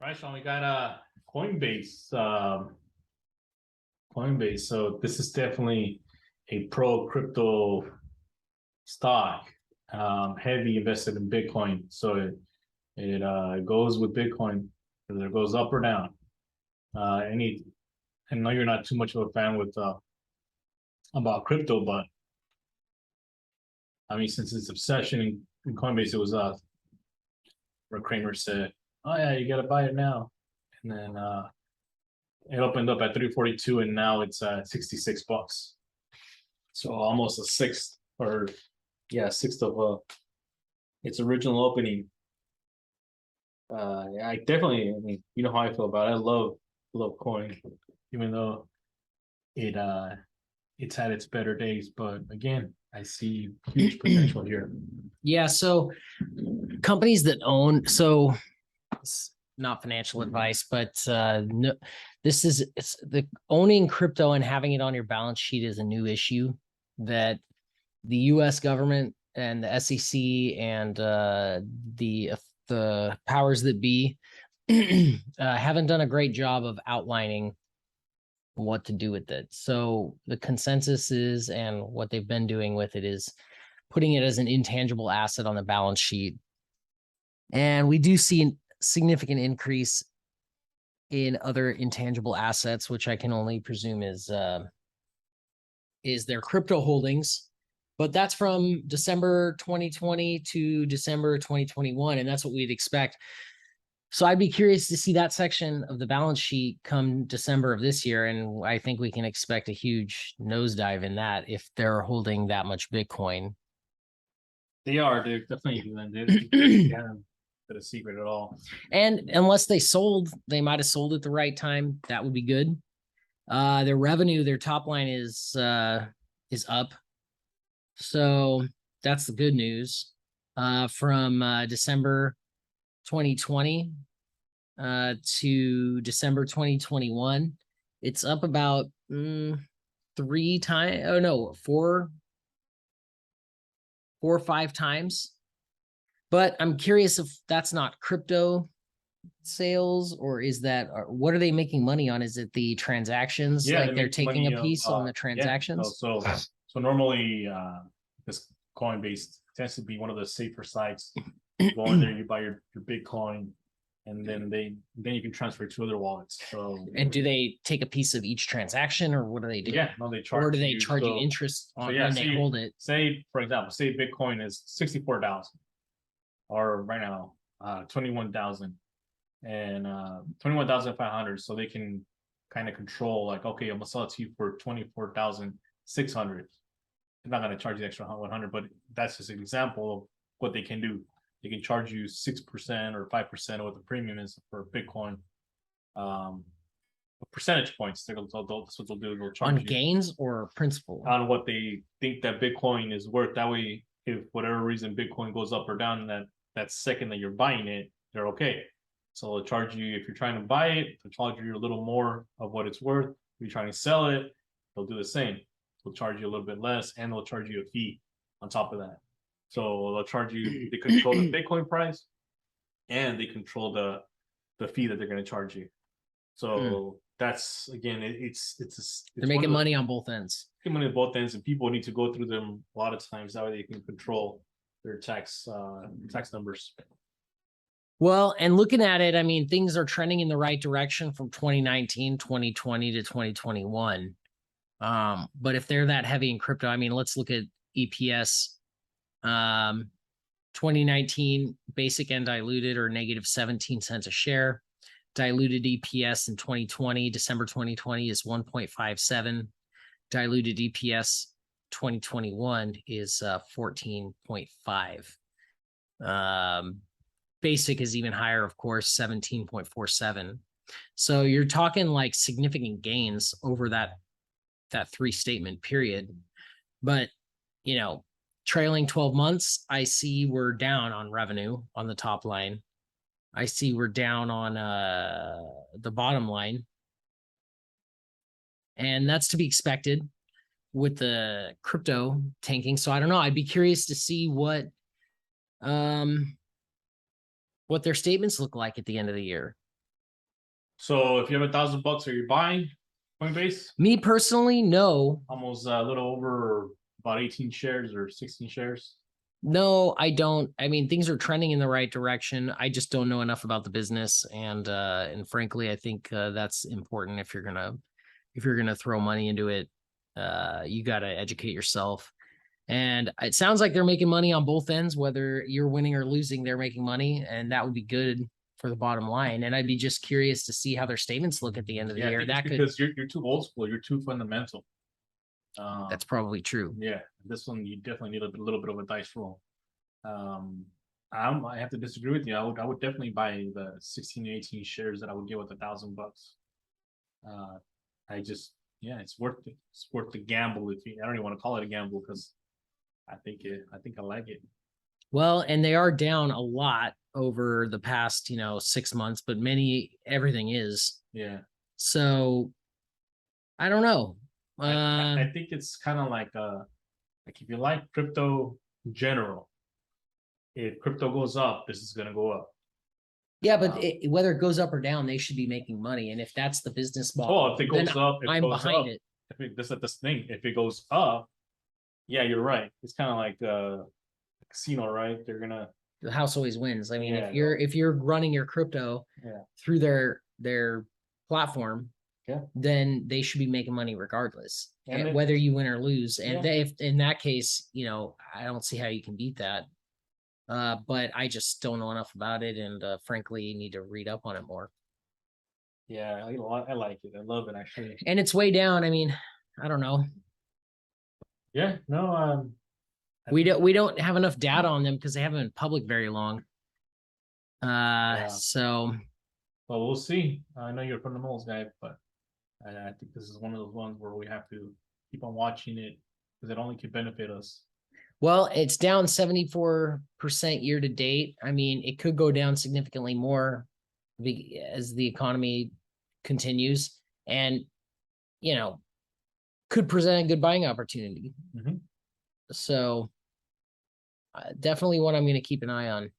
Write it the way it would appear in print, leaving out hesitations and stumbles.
Right, Sean, we got Coinbase. Coinbase. So this is definitely a pro crypto stock, heavy invested in Bitcoin. So it goes with Bitcoin, whether it goes up or down. Any, I know you're not too much of a fan with about crypto, but I mean, since its obsession in Coinbase, it was where Kramer said, "Oh yeah, you got to buy it now," and then it opened up at 342, and now it's $66. So almost a sixth, or yeah, sixth of its original opening. I definitely, I mean, you know how I feel about it. I love coin, even though it's had its better days. But again, I see huge potential here. Yeah, so companies that own, so it's not financial advice, but no, it's the owning crypto and having it on your balance sheet is a new issue that the US government and the SEC and the powers that be haven't done a great job of outlining what to do with it. So the consensus is, and what they've been doing with it is putting it as an intangible asset on the balance sheet. And we do see a significant increase in other intangible assets, which I can only presume is their crypto holdings. But that's from December 2020 to December 2021, and that's what we'd expect. So I'd be curious to see that section of the balance sheet come December of this year, and I think we can expect a huge nosedive in that if they're holding that much Bitcoin. They are. They're definitely doing. They haven't been a secret at all. And unless they sold, they might have sold at the right time. That would be good. Their revenue, their top line is up. So that's the good news. From December 2020 to December 2021, it's up about 3 times. Oh no, 4 or 5 times. But I'm curious if that's not crypto sales, or is that, or what are they making money on? Is it the transactions? Yeah, like they're taking a piece on the transactions? Yeah. So normally this Coinbase tends to be one of the safer sites. You go in there, you buy your Bitcoin, and then you can transfer it to other wallets. So and do they take a piece of each transaction, or what do they do? Yeah, no, they charge. Or do they charge you interest on when they hold it? Say, for example, say Bitcoin is 64,000, or right now 21,000, and 21,500. So they can kind of control, like, okay, I'm gonna sell it to you for 24,600. I'm not gonna charge you the extra 100, but that's just an example of what they can do. They can charge you 6% or 5% of what the premium is for Bitcoin. Percentage points. That's what they'll do. They'll charge on you gains or principal on what they think that Bitcoin is worth. That way, if whatever reason Bitcoin goes up or down, that second that you're buying it, they're okay. So they'll charge you, if you're trying to buy it, they'll charge you a little more of what it's worth. If you're trying to sell it, they'll do the same. They'll charge you a little bit less, and they'll charge you a fee on top of that. So they'll charge you, they control the Bitcoin price, and they control the fee that they're going to charge you. So that's, again, it's they're making money on both ends. Making money on both ends, and people need to go through them a lot of times. That way they can control their tax numbers. Well, and looking at it, I mean, things are trending in the right direction from 2019, 2020 to 2021. But if they're that heavy in crypto, I mean, let's look at EPS. 2019 basic and diluted are negative 17 cents a share. Diluted EPS in 2020, December 2020 is 1.57. Diluted EPS 2021 is 14.5. Basic is even higher, of course, 17.47. So you're talking like significant gains over that 3-statement period. But, you know, trailing 12 months, I see we're down on revenue on the top line. I see we're down on the bottom line. And that's to be expected with the crypto tanking. So I don't know. I'd be curious to see what their statements look like at the end of the year. So if you have $1,000, are you buying Coinbase? Me personally, no. Almost a little over about 18 shares or 16 shares. No, I don't. I mean, things are trending in the right direction. I just don't know enough about the business, and frankly, I think that's important if you're gonna throw money into it. You got to educate yourself. And it sounds like they're making money on both ends, whether you're winning or losing, they're making money, and that would be good for the bottom line. And I'd be just curious to see how their statements look at the end of the year. That could, because you're too old school, you're too fundamental. that's probably true. Yeah, this one you definitely need a little bit of a dice roll. I have to disagree with you. I would definitely buy the 16 to 18 shares that I would get with $1,000. I just it's worth it. It's worth the gamble. If you, I don't even want to call it a gamble because I think I like it. Well, and they are down a lot over the past, 6 months, but everything is. Yeah. So I don't know. I think it's kind of like if you like crypto in general, if crypto goes up, this is gonna go up. Yeah, but whether it goes up or down, they should be making money. And if that's the business model, if it goes up, I'm behind it. This is this thing. If it goes up, yeah, you're right. It's kind of like a casino, right? They're gonna The house always wins. I mean, Yeah, if you're running your crypto through their platform, then they should be making money regardless, And whether you win or lose. And Yeah. if in that case, I don't see how you can beat that. But I just don't know enough about it, and frankly, need to read up on it more. yeah, I like it. I love it actually. And it's way down. I mean, I don't know. Yeah, no, We don't have enough data on them because they haven't been public very long. So well, we'll see. I know you're a fundamentals guy, but I think this is one of those ones where we have to keep on watching it because it only could benefit us. well, it's down 74% year to date. I mean, it could go down significantly more as the economy continues, and could present a good buying opportunity. Mhm. So definitely one I'm going to keep an eye on.